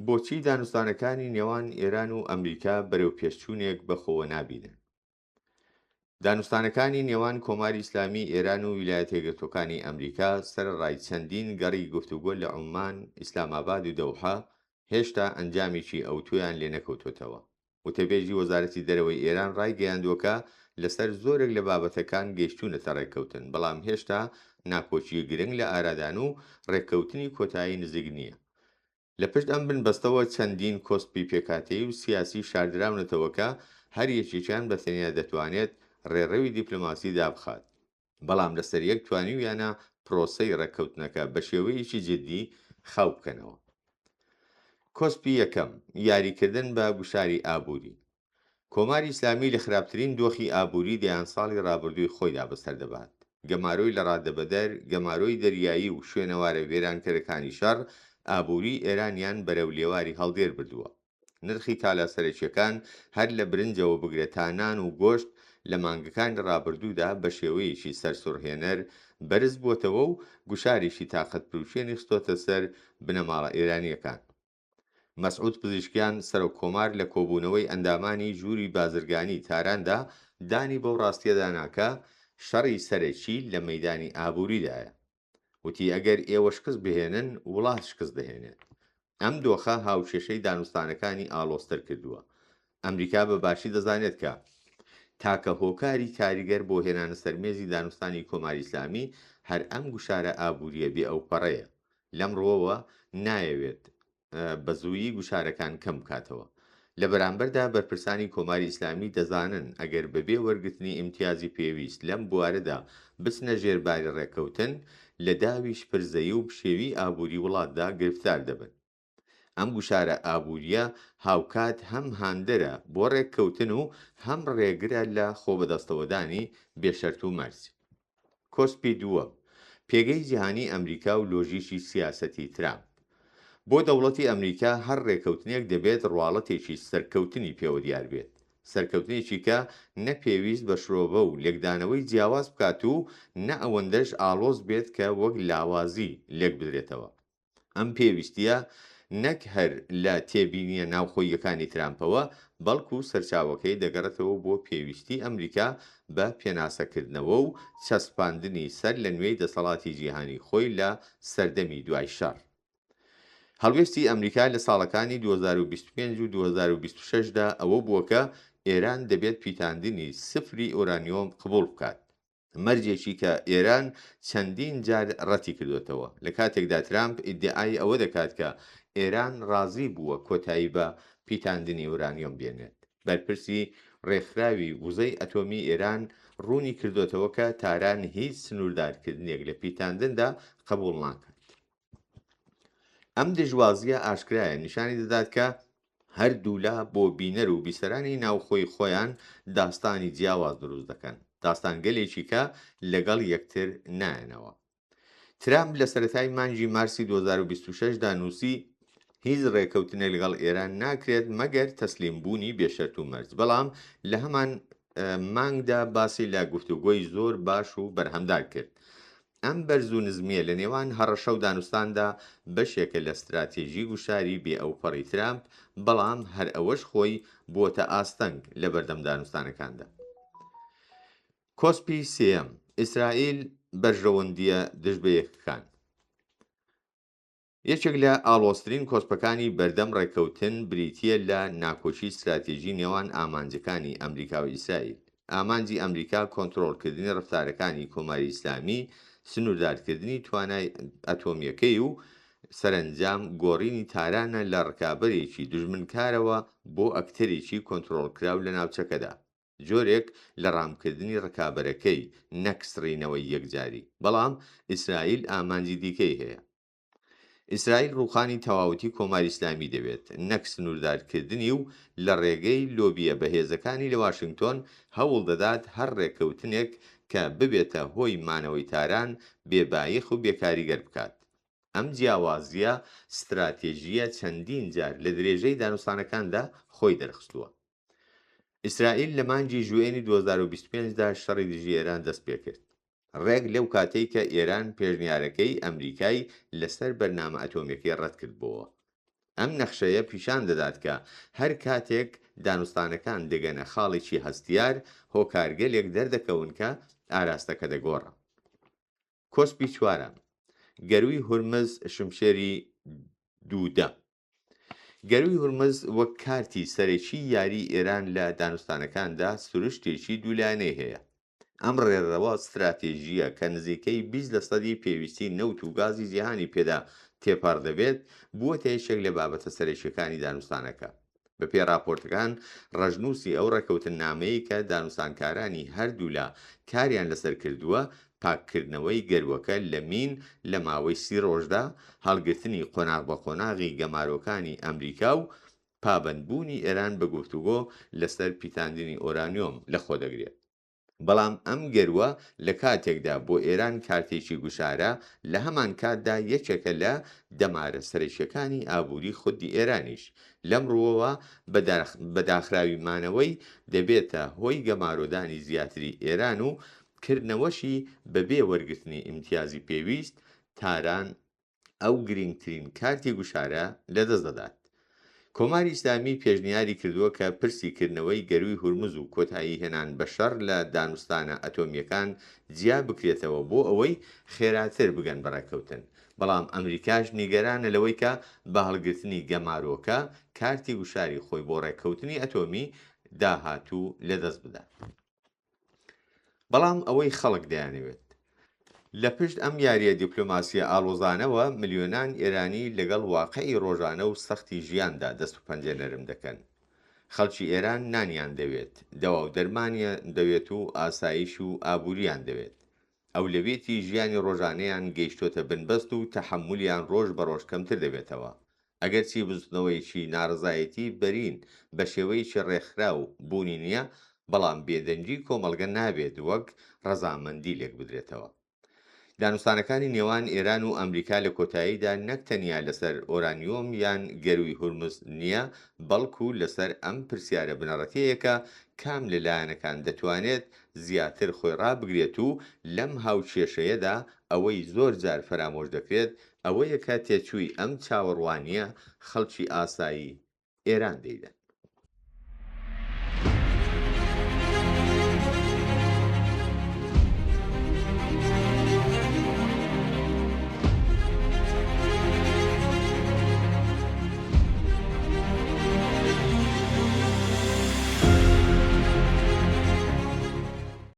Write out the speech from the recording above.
بۆچی دانوستانەکانی نێوان ئێران و ئەمریکا بەرەو پێشچوونێک بەخۆوە نابینن؟ دانوستانەکانی نێوان کۆماری ئیسلامی ئێران و ویلایەتە یەکگرتووەکانی ئەمریکا سەرەڕای چەندین گەڕی گفتوگۆ لە عومان، ئیسلاماباد و دەوحا هێشتا ئەنجامێکی ئەوتۆیان لێ نەکەوتوتەوە. وتەبێژی وەزارەتی دەرەوەی ئێران ڕایگەیاندووە لەسەر زۆرێک لە بابەتەکان گەیشتوونەتە ڕێککەوتن، بەڵام هێشتا ناکۆچی گرنگ لە ئارادان و ڕێککەوتنی کۆتایی نزیک نییە. لە پشت ئەم بنبەستەوە چەندین کۆسپی پێکاتەیی و سیاسی شاردراونەتەوە هەر یەکێکیان بەتەنیا دەتوانێت ڕێڕەوی دیپلۆماسی دابخات، بەڵام لەسەر یەک توانیویانە پرۆسەی ڕێککەوتنەکە بە شێوەیەکی جدی خاو بکەنەوە. کۆسپی یەکەم: یاریکردن بە گوشاری ئابووری. کۆماری ئیسلامی لە خراپترین دۆخی ئابووری دەیان ساڵی ڕابردووی خۆیدا بەسەردەبات. گەمارۆی لە ڕادەبەدەر، گەمارۆی دەریایی و شوێنەوارە وێرانکەرەکانی شەڕ ئابووری ئێرانیان بەرەو لێواری هەڵدێر بردووە. نرخی کالاسەرەکیەکان هەر لە برنجەوە بگرێت تا نان و گۆشت لە مانگەکانی ڕابردوودا بە شێوەیەکی سەرسوڕهێنەر بەرز بووتەوە و گوشارێکی تاقەتپروشێنی خستۆتە سەر بنەماڵە ئێرانیەکان. مەسعود پزیشکیان سەرۆکۆمار لە کۆبوونەوەی ئەندامانی ژووری بازرگانی تاراندا دانی بەو ڕاستیەداناکە شەڕی سەرەکی لە مەیدانی ئابووریدایە. وتی ئەگەر ئێوە شکست بهێنن وڵات شکست دەهێنێت. ئەم دۆخە هاوشێشەی دانوستانەکانی ئاڵۆستەر کردووە. ئەمریکا بەباشی دەزانێت کە تاکە هۆکاری کاریگەر بۆ هێنانە سەرمێزی دانوستانی کۆماری ئیسلامی هەر ئەم گوشارە ئابووریە بێ ئەو پەڕەیە. لەم ڕۆوە نایەوێت بە زوویی گوشارەکان کەم بکاتەوە. لە بەرامبەردا بەرپرسانی کۆماری ئیسلامی دەزانن ئەگەر بەبێ وەرگرتنی ئیمتیازی پێویست لەم بوارەدا بچنە ژێرباری ڕێککەوتن لە داوی شپرزەیی و پشێوی ئابووری وڵاتدا گرفتار دەبن. ئەم گوشارە ئابووریە هاوکات هەم هاندەرە بۆ ڕێککەوتن و هەم ڕێگرە لە خۆبەدەستەوەدانی بێشەرت و مەرج. کۆسپی دووەم: پێگەی جیهانی ئەمریکا و لۆژیشی سیاسەتی ترامپ. بۆ دەوڵەتی ئەمریکا هەر ڕێککەوتنێک دەبێت ڕواڵەتێکی سەرکەوتنی پێوە دیار بێت، سەرکەوتنێکی کە نەپێویست بە شرۆڤە و لێکدانەوەی جیاواز بکات و نە ئەوەندەش ئاڵۆز بێت کە وەک لاوازی لێک بدرێتەوە. ئەم پێویستیە نەک هەر لە تێبینیە ناوخۆیەکانی ترامپەوە، بەڵکو سەرچاوەکەی دەگەڕێتەوە بۆ پێویستی ئەمریکا بە پێناسەکردنەوە و چەسپاندنی سەر لە نوێی دەسەڵاتی جیهانی خۆی لە سەردەمی دوای شەڕ. هەڵوێستی ئەمریکا لە ساڵەکانی 2025 و 2026دا ئەوە بووە کە ئێران دەبێت پیتاندنی سفری ئۆرانیۆم قبول بکات، مەرجێکی کە ئێران چەندین جار ڕەتی کردوێتەوە. لە کاتێکدا ترامپ ئیدعای ئەوە دەکات کە ئێران ڕازی بووە کۆتایی بە پیتاندنی ئۆرانیۆم بێنێت. بەرپرسی ڕێکخراوی وزەی ئەتۆمی ئێران ڕوونی کردوێتەوە کە تاران هیچ سنووردارکردنێک لە پیتاندندا قبول ناکات. ئەم دژوازیە ئاشکرایە نیشانی دەدات کە هەردوو لا بۆ بینەر و بیسەرانی ناوخۆی خۆیان داستانی جیاواز دروست دەکەن، داستانگەلێکی کە لەگەڵ یەکتر نایەنەوە. ترامپ لە سەرەتای مانگی مارسی 2026دا نووسی هیچ ڕێککەوتنە لەگەڵ ئێران ناکرێت مەگەر تەسلیمبوونی بێشەرت و مەرج، بەڵام لە هەمان مانگدا باسی لە گفتوگۆی زۆر باش و بەرهەمدار کرد. ئەم بەرز و نزمیە لە نێوان هەڕەشە و دانوستاندا بەشێکە لە استراتێژی گوشاری بێ ئەوپەڕی ترامپ، بەڵام هەر ئەوەش خۆی بۆتە ئاستەنگ لە بەردەم دانوستانەکاندا. کۆسپی سێەم: ئیسرائیل بەرژەوەندیە دژبەیەکەکان. یەکێک لە ئاڵۆزترین کۆسپەکانی بەردەم ڕێککەوتن بریتیە لە ناکۆچی استراتێژی نێوان ئامانجەکانی ئەمریکا و ئیسرائیل. ئامانجی ئەمریکا کۆنتڕۆڵکردنی ڕەفتارەکانی کۆماری ئیسلامی، سنووردارکردنی توانای ئەتۆمیەکەی و سەرنجام گۆڕینی تارانە لە ڕکابەرێکی دژمنکارەوە بۆ ئەکتەرێکی کۆنتڕۆڵکراو لە ناوچەکەدا، جۆرێک لە ڕامکردنی ڕکابەرەکەی نەکسڕینەوەی یەکجاری. بەڵام ئیسرائیل ئامانجی دیکەی هەیە. ئیسرائیل ڕووخانی تەواوەتی کۆماری ئیسلامی دەبێت، نەک سنووردارکردنی و لە ڕێگەی لۆبیە بەهێزەکانی لە واشنگتۆن هەوڵ دەدات هەر ڕێککەوتنێک کە ببێتە هۆی مانەوەی تاران بێبایەخ و بێکاریگەر بکات. ئەم جیاوازیە استراتێژیە چەندین جار لە درێژەی دانوستانەکاندا خۆی دەرخستووە. ئیسرائیل لە مانگی ژوئێنی 2025دا شەڕی دژی ئێران دەست پێ کرد، ڕێک لەو کاتەی کە ئێران پێشنیارەکەی ئەمریکای لەسەر بەرنامە ئەتۆمیەکەی ڕەت کردبووە. ئەم نەخشەیە پیشان دەدات کە هەر کاتێک دانوستانەکان دەگەنە خاڵێکی هەستیار هۆکارگەلێک دەردەکەون کە ئاراستەکە دەگۆڕە. کۆسپی چوارەم، گەروی هورمز شمشێری دوودە. گەروی هورمز وەک کارتی سەرەکی یاری ئێران لە دانوستانەکاندا سروشتێکی دوولانەی هەیە. ئەم ڕێڕەوە استراتێژیە کە نزیکەی 20% پێویستی نەوت و گازی جیهانی پێدا تێپەڕ دەبێت بووەتە یەکێک لە بابەتە سەرەکیەکانی دانوستانەکە. بەپێی راپۆرتەکان ڕەشنووسی ئەو ڕێکەوتنامەیە کە دانوستانکارانی هەردوو لە کاریان لەسەر کردووە پاککردنەوەی گەروەکە لە مین لە ماوەی 30 ڕۆژدا، هەڵگرتنی قۆناغ بە قۆناغی گەمارۆکانی ئەمریکا و پابەندبوونی ئێران بە گفتوگۆ لەسەر پیتاندنی ئۆرانیۆم لەخۆ دەگرێت. بەڵام ئەم گەروە لە کاتێکدا بۆ ئێران کارتێکی گوشارە، لە هەمان کاتدا یەکێکە لە دەمارە سەرەکیەکانی ئابووری خودی ئێرانیش. لەم ڕووەوە بەداخراویمانەوەی دەبێتە هۆی گەمارۆدانی زیاتری ئێران و کردنەوەشی بەبێ وەرگرتنی ئیمتیازی پێویست تاران ئەو گرنگترین کارتی گوشارە لەدەست دەدات. کۆماری ئیسلامی پێشنیاری کردووە کە پرسیکردنەوەی گەروی هورمز و کۆتایی هێنان بە شەڕ لە دانوستانە ئەتۆمیەکان جیا بکرێتەوە بۆ ئەوەی خێراتر بگەن بەڕێکەوتن. بەڵام ئەمریکاش نیگەرانە لەوەی کە بە هەڵگرتنی گەمارۆکە کارتی گوشاری خۆی بۆ ڕێککەوتنی ئەتۆمی داهاتوو لەدەست بدات. بەڵام ئەوەی خەڵک دەیانەوێت. لە پشت ئەم یاریە دیپلۆماسیە ئاڵۆزانەوە ملیۆنان ئێرانی لەگەڵ واقعی ڕۆژانە و سەختی ژیاندا دەست و پەنجە نەرم دەکەن. خەڵکی ئێران نانیان دەوێت، دەوا و دەرمانیان دەوێت و ئاسایش و ئابووریان دەوێت. ئەولەوێتی ژیانی ڕۆژانەیان گەیشتۆتە بنبەست و تەحمولیان ڕۆژ بە ڕۆژ کەمتر دەبێتەوە. ئەگەرچی بزنەوەیکی ناڕزایەتی بەرین بە شێوەیەکی ڕێکخرا و بوونی نییە، بەڵام بێدەنجی کۆمەڵگە نابێت وەک ڕەزامەندی لێک بدرێتەوە. دانوستانەکانی نێوان ئێران و ئەمریکا لە کۆتاییدا نەک تەنیا لەسەر ئۆرانیۆم یان گەروی هورمز نییە، بەڵکو لەسەر ئەم پرسیارە بنەڕەتیەکە کام لەلایەنەکان دەتوانێت زیاتر خۆی ڕابگرێت و لەم هاوکێشەیەدا ئەوەی زۆر جار فەرامۆش دەکرێت ئەوەیە کە تێچووی ئەم چاوەڕوانیە خەڵکی ئاسایی ئێران دەیدات.